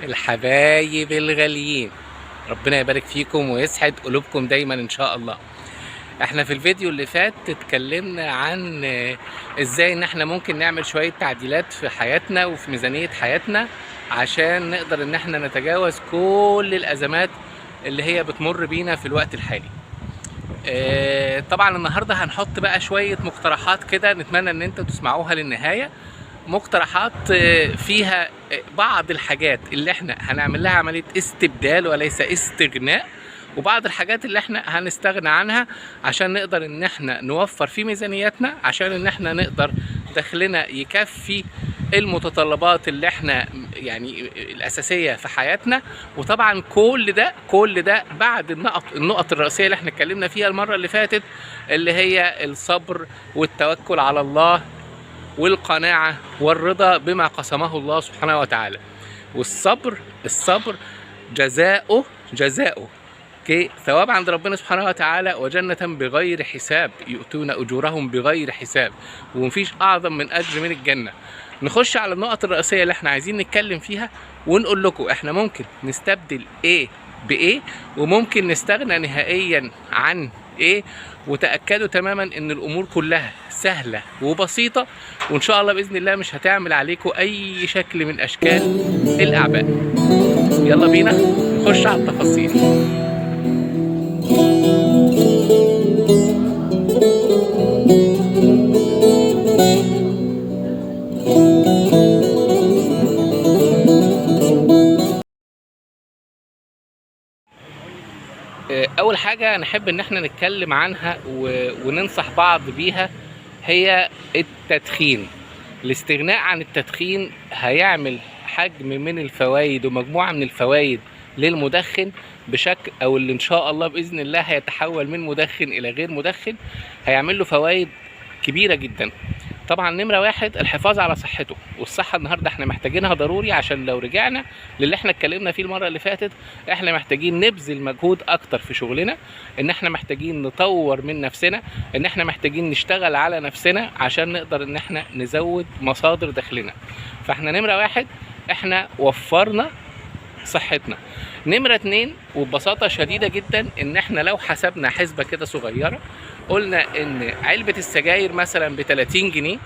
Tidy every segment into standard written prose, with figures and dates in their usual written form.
الحبايب الغاليين، ربنا يبارك فيكم ويسعد قلوبكم دايما ان شاء الله. احنا في الفيديو اللي فات اتكلمنا عن ازاي ان احنا ممكن نعمل شوية تعديلات في حياتنا وفي ميزانية حياتنا عشان نقدر ان احنا نتجاوز كل الازمات اللي هي بتمر بينا في الوقت الحالي. طبعا النهاردة هنحط بقى شوية مقترحات كده، نتمنى ان انتوا تسمعوها للنهاية. مقترحات فيها بعض الحاجات اللي احنا هنعمل لها عملية استبدال وليس استغناء، وبعض الحاجات اللي احنا هنستغنى عنها عشان نقدر ان احنا نوفر في ميزانياتنا، عشان ان احنا نقدر دخلنا يكفي المتطلبات اللي احنا يعني الاساسيه في حياتنا. وطبعا كل ده بعد النقط الرئيسيه اللي احنا اتكلمنا فيها المره اللي فاتت، اللي هي الصبر والتوكل على الله والقناعه والرضا بما قسمه الله سبحانه وتعالى. الصبر جزاؤه ثواب عند ربنا سبحانه وتعالى، وجنة بغير حساب، يؤتون أجورهم بغير حساب، ومفيش أعظم من أجر من الجنة. نخش على النقط الرئيسية اللي احنا عايزين نتكلم فيها ونقول لكم احنا ممكن نستبدل ايه بايه، وممكن نستغنى نهائيا عن ايه. وتأكدوا تماما ان الامور كلها سهلة وبسيطة، وان شاء الله بإذن الله مش هتعمل عليكم اي شكل من اشكال الاعباء. يلا بينا نخش على التفاصيل. اول حاجة نحب ان احنا نتكلم عنها وننصح بعض بيها هي التدخين. الاستغناء عن التدخين هيعمل حجم من الفوائد ومجموعة من الفوائد للمدخن بشكل، او اللي ان شاء الله باذن الله هيتحول من مدخن الى غير مدخن، هيعمل له فوائد كبيرة جدا. طبعا نمرة واحد الحفاظ على صحته، والصحة النهاردة احنا محتاجينها ضروري، عشان لو رجعنا للي احنا اتكلمنا فيه المرة اللي فاتت، احنا محتاجين نبذل مجهود اكتر في شغلنا، ان احنا محتاجين نطور من نفسنا، ان احنا محتاجين نشتغل على نفسنا عشان نقدر ان احنا نزود مصادر دخلنا. فاحنا نمرة واحد احنا وفرنا صحتنا. نمرة اتنين وببساطة شديدة جدا، ان احنا لو حسبنا حسبة كده صغيرة، قلنا ان علبة السجاير مثلا ب 30 جنيه،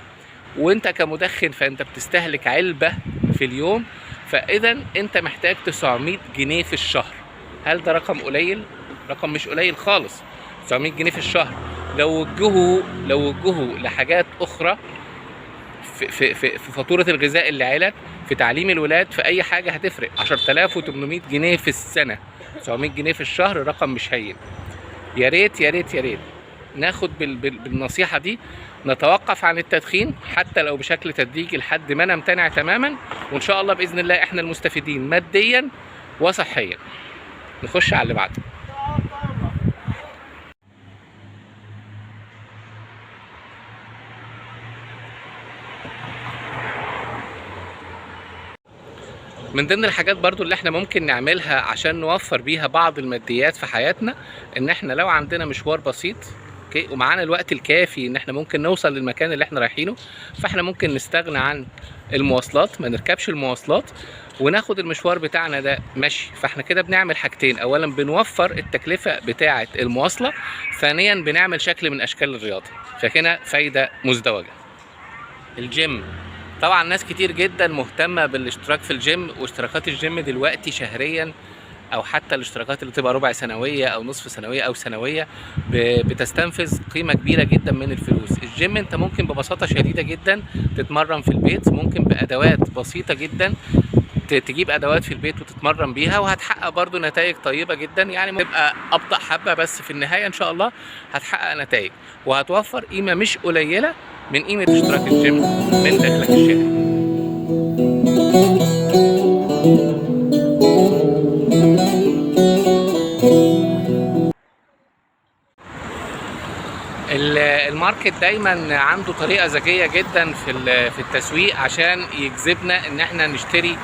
وانت كمدخن فانت بتستهلك علبة في اليوم، فاذا انت محتاج 900 جنيه في الشهر. هل ده رقم قليل؟ رقم مش قليل خالص. 900 جنيه في الشهر لو وجهوا لحاجات اخرى، في فاتورة الغذاء اللي في تعليم الولاد، في اي حاجة هتفرق. 10800 جنيه في السنة، 900 جنيه في الشهر، رقم مش هين. يا ريت يا ريت يا ريت ناخد بالنصيحة دي، نتوقف عن التدخين حتى لو بشكل تدريجي لحد ما نمتنع تماما، وان شاء الله باذن الله احنا المستفيدين ماديا وصحيا. نخش على اللي بعده. من ضمن الحاجات برضو اللي احنا ممكن نعملها عشان نوفر بيها بعض الماديات في حياتنا، ان احنا لو عندنا مشوار بسيط ومعانا الوقت الكافي ان احنا ممكن نوصل للمكان اللي احنا رايحينه، فاحنا ممكن نستغنى عن المواصلات، ما نركبش المواصلات وناخد المشوار بتاعنا ده مشي. فاحنا كده بنعمل حاجتين: اولا بنوفر التكلفة بتاعة المواصلة، ثانيا بنعمل شكل من اشكال الرياضة، فكده فايدة مزدوجة. الجيم، طبعا ناس كتير جدا مهتمة بالاشتراك في الجيم، واشتراكات الجيم دلوقتي شهريا، او حتى الاشتراكات اللي تبقى ربع سنوية او نصف سنوية او سنوية بتستنفذ قيمة كبيرة جدا من الفلوس. الجيم انت ممكن ببساطة شديدة جدا تتمرن في البيت، ممكن بادوات بسيطة جدا تجيب ادوات في البيت وتتمرن بيها، وهتحقق برضو نتائج طيبة جدا. يعني تبقى ابطأ حبة، بس في النهاية ان شاء الله هتحقق نتائج، وهتوفر قيمة مش قليلة من قيمة اشتراك الجيم من دخلك الشهري. الماركت دايما عنده طريقة ذكية جدا في التسويق عشان يجذبنا ان احنا نشتري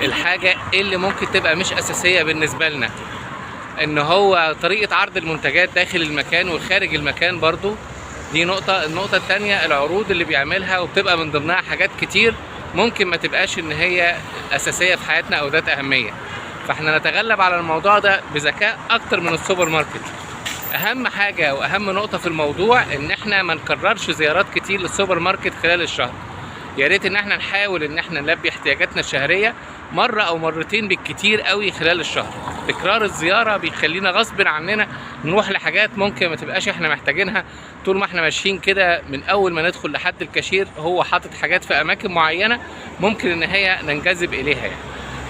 الحاجة اللي ممكن تبقى مش اساسية بالنسبة لنا. ان هو طريقة عرض المنتجات داخل المكان وخارج المكان برضو دي نقطة. النقطة التانية العروض اللي بيعملها، وبتبقى من ضمنها حاجات كتير ممكن ما تبقاش ان هي اساسية في حياتنا او ذات اهمية، فاحنا نتغلب على الموضوع ده بذكاء اكتر من السوبر ماركت. اهم حاجة واهم نقطة في الموضوع ان احنا ما نكررش زيارات كتير للسوبر ماركت خلال الشهر. يا ريت ان احنا نحاول ان احنا نلبي احتياجاتنا الشهرية مرة او مرتين بالكتير قوي خلال الشهر. تكرار الزيارة بيخلينا غصب عننا نروح لحاجات ممكن ما تبقاش احنا محتاجينها. طول ما احنا ماشيين كده من اول ما ندخل لحد الكاشير هو حاطط حاجات في اماكن معينة ممكن ان هي ننجذب اليها يعني.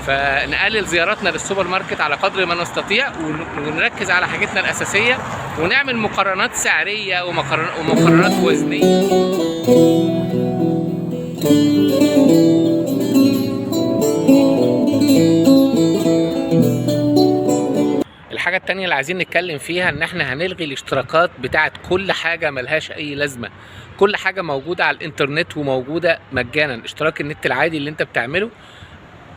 فنقلل زياراتنا للسوبر ماركت على قدر ما نستطيع، ونركز على حاجتنا الاساسية، ونعمل مقارنات سعرية ومقارنات وزنية. الحاجة التانية اللي عايزين نتكلم فيها ان احنا هنلغي الاشتراكات بتاعت كل حاجة ملهاش اي لازمة. كل حاجة موجودة على الانترنت وموجودة مجانا. اشتراك النت العادي اللي انت بتعمله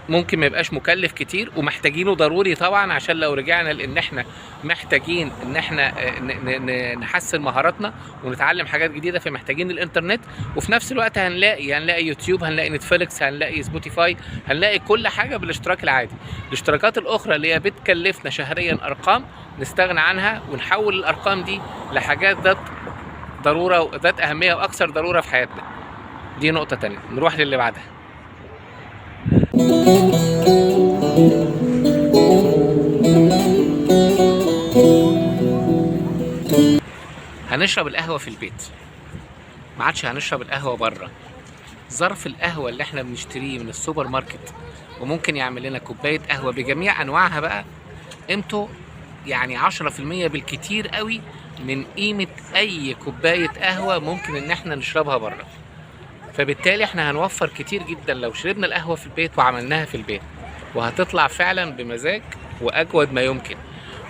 ممكن ما يبقاش مكلف كتير، ومحتاجينه ضروري طبعا عشان لو رجعنا لان احنا محتاجين ان احنا نحسن مهاراتنا ونتعلم حاجات جديده، فمحتاجين الانترنت. وفي نفس الوقت هنلاقي يوتيوب، هنلاقي نتفليكس، هنلاقي سبوتيفاي، هنلاقي كل حاجه بالاشتراك العادي. الاشتراكات الاخرى اللي هي بتكلفنا شهريا ارقام نستغنى عنها، ونحول الارقام دي لحاجات ذات ضروره وذات اهميه واكثر ضروره في حياتنا. دي نقطه تانية. نروح للي بعدها. هنشرب القهوة في البيت، ما عادش هنشرب القهوة بره. ظرف القهوة اللي احنا بنشتريه من السوبر ماركت وممكن يعمل لنا كوباية قهوة بجميع انواعها بقى قيمته يعني 10% بالكتير قوي من قيمة اي كوباية قهوة ممكن ان احنا نشربها بره. فبالتالي احنا هنوفر كتير جدا لو شربنا القهوة في البيت وعملناها في البيت، وهتطلع فعلا بمزاج واجود ما يمكن.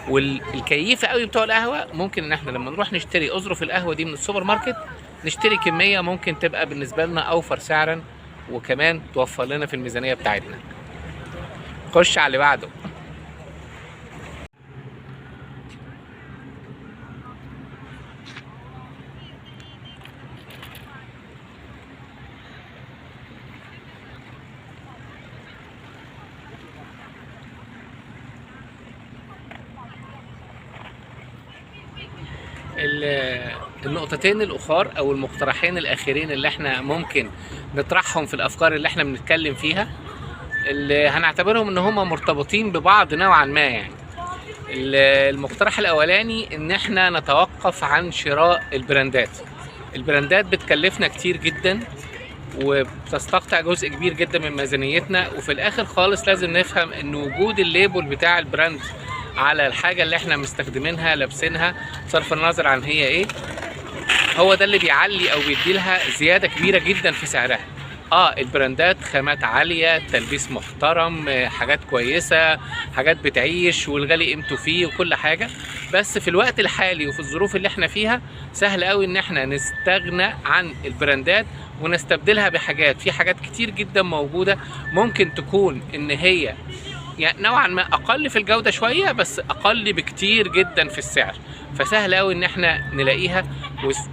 والكيفة قوي بتوع القهوة ممكن ان احنا لما نروح نشتري اظرف القهوة دي من السوبر ماركت نشتري كمية ممكن تبقى بالنسبة لنا اوفر سعرا، وكمان توفر لنا في الميزانية بتاعتنا. خش على اللي بعده. النقطتين الاخر او المقترحين الاخيرين اللي احنا ممكن نطرحهم في الافكار اللي احنا بنتكلم فيها، اللي هنعتبرهم ان هما مرتبطين ببعض نوعا ما يعني. المقترح الاولاني ان احنا نتوقف عن شراء البراندات. البراندات بتكلفنا كتير جدا وبتستقطع جزء كبير جدا من ميزانيتنا، وفي الاخر خالص لازم نفهم ان وجود الليبل بتاع البراند على الحاجة اللي احنا مستخدمينها لابسينها بصرف النظر عن هي ايه، هو ده اللي بيعلي او بيديلها زيادة كبيرة جدا في سعرها. البراندات خامات عالية، تلبيس محترم، حاجات كويسة، حاجات بتعيش، والغالي قيمته فيه وكل حاجة. بس في الوقت الحالي وفي الظروف اللي احنا فيها سهل قوي ان احنا نستغنى عن البراندات ونستبدلها بحاجات. في حاجات كتير جدا موجودة ممكن تكون ان هي يعني نوعا ما اقل في الجودة شوية، بس اقل بكتير جدا في السعر. فسهل قوي ان احنا نلاقيها،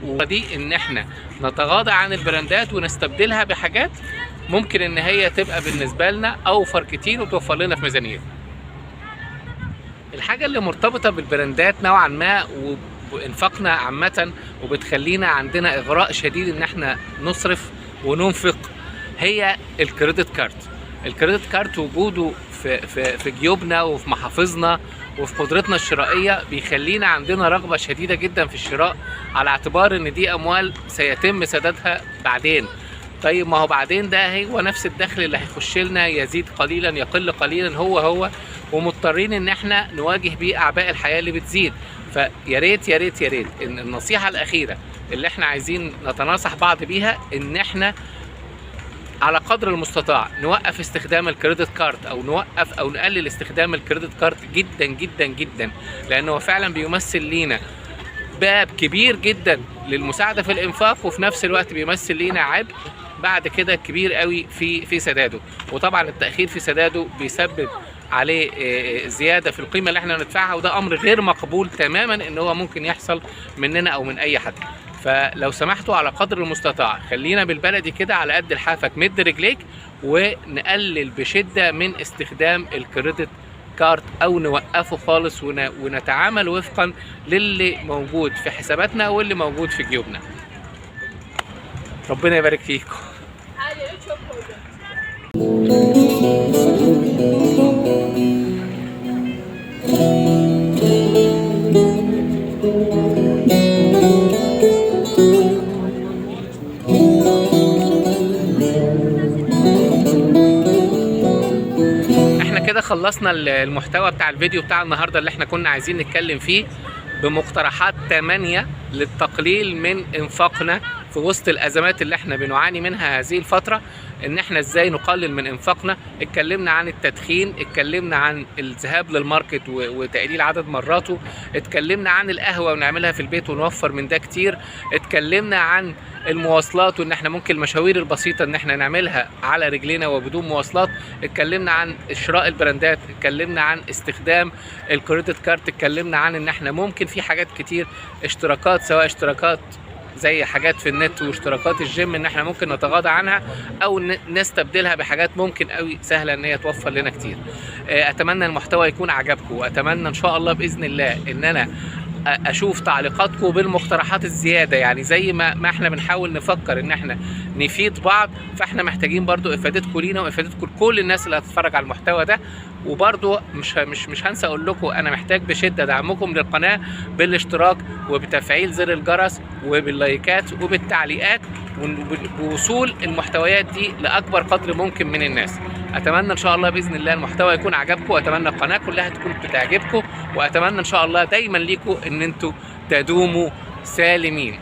ودي ان احنا نتغاضى عن البراندات ونستبدلها بحاجات ممكن ان هي تبقى بالنسبة لنا اوفر كتير وتوفر لنا في ميزانيتنا. الحاجة اللي مرتبطة بالبراندات نوعا ما وانفاقنا عامة وبتخلينا عندنا اغراء شديد ان احنا نصرف وننفق هي الكريدت كارت. الكريدت كارت وجوده في جيوبنا وفي محافظنا وفي قدرتنا الشرائية بيخلينا عندنا رغبة شديدة جدا في الشراء، على اعتبار ان دي اموال سيتم سدادها بعدين. طيب ما هو بعدين ده هو نفس الدخل اللي هيخش لنا، يزيد قليلا يقل قليلا، هو ومضطرين ان احنا نواجه بيه اعباء الحياة اللي بتزيد. فيا ريت يا ريت يا ريت ان النصيحة الاخيرة اللي احنا عايزين نتناصح بعض بيها ان احنا على قدر المستطاع نوقف استخدام الكريدت كارد، او نوقف او نقلل استخدام الكريدت كارد جدا جدا جدا، لانه فعلا بيمثل لينا باب كبير جدا للمساعدة في الانفاق، وفي نفس الوقت بيمثل لينا عبء بعد كده كبير قوي في سداده. وطبعا التأخير في سداده بيسبب عليه زيادة في القيمة اللي احنا ندفعها، وده امر غير مقبول تماما ان هو ممكن يحصل مننا او من اي حد. فلو سمحتوا على قدر المستطاع خلينا بالبلدي كده على قد لحافك، مد رجليك، ونقلل بشدة من استخدام الكريدت كارد او نوقفه خالص ونتعامل وفقا للي موجود في حساباتنا واللي موجود في جيوبنا. ربنا يبارك فيكم. احنا كده خلصنا المحتوى بتاع الفيديو بتاع النهارده اللي احنا كنا عايزين نتكلم فيه بمقترحات 8 للتقليل من انفاقنا في وسط الازمات اللي احنا بنعاني منها هذه الفتره، ان احنا ازاي نقلل من انفاقنا. اتكلمنا عن التدخين، اتكلمنا عن الذهاب للماركت وتقليل عدد مراته، اتكلمنا عن القهوه ونعملها في البيت ونوفر من ده كتير، اتكلمنا عن المواصلات وان احنا ممكن المشاوير البسيطه ان احنا نعملها على رجلينا وبدون مواصلات، اتكلمنا عن شراء البراندات، اتكلمنا عن استخدام الكريدت كارد، اتكلمنا عن ان احنا ممكن في حاجات كتير اشتراكات، سواء اشتراكات زي حاجات في النت واشتراكات الجيم ان احنا ممكن نتغاضى عنها او نستبدلها بحاجات ممكن قوي سهله ان هي توفر لنا كتير. اتمنى المحتوى يكون عجبكم، واتمنى ان شاء الله باذن الله ان انا اشوف تعليقاتكم بالمقترحات الزياده. يعني زي ما احنا بنحاول نفكر ان احنا نفيد بعض، فاحنا محتاجين برضو افادتكم لينا وافادتكم لكل الناس اللي هتتفرج على المحتوى ده. وبرضو مش هنسى اقول لكم انا محتاج بشده دعمكم للقناه بالاشتراك وبتفعيل زر الجرس وباللايكات وبالتعليقات وبوصول المحتويات دي لاكبر قدر ممكن من الناس. اتمنى ان شاء الله باذن الله المحتوى يكون عجبكم، واتمنى القناه كلها تكون بتعجبكم، واتمنى ان شاء الله دايما ليكم ان انتوا تدوموا سالمين.